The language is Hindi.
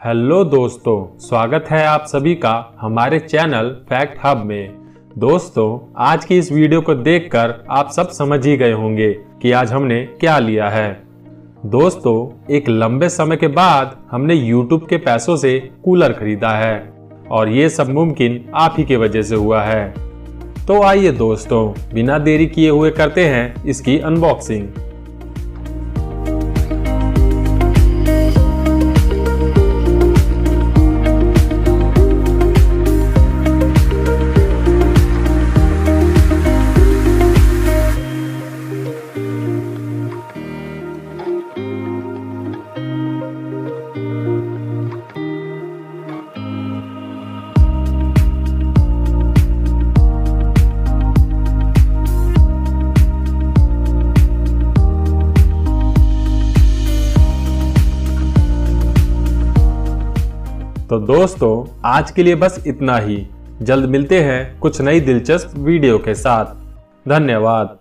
हेलो दोस्तों, स्वागत है आप सभी का हमारे चैनल फैक्ट हब में। दोस्तों, आज की इस वीडियो को देखकर आप सब समझ ही गए होंगे कि आज हमने क्या लिया है। दोस्तों, एक लंबे समय के बाद हमने YouTube के पैसों से कूलर खरीदा है और ये सब मुमकिन आप ही की वजह से हुआ है। तो आइए दोस्तों, बिना देरी किए हुए करते हैं इसकी अनबॉक्सिंग। तो दोस्तों, आज के लिए बस इतना ही। जल्द मिलते हैं कुछ नई दिलचस्प वीडियो के साथ। धन्यवाद।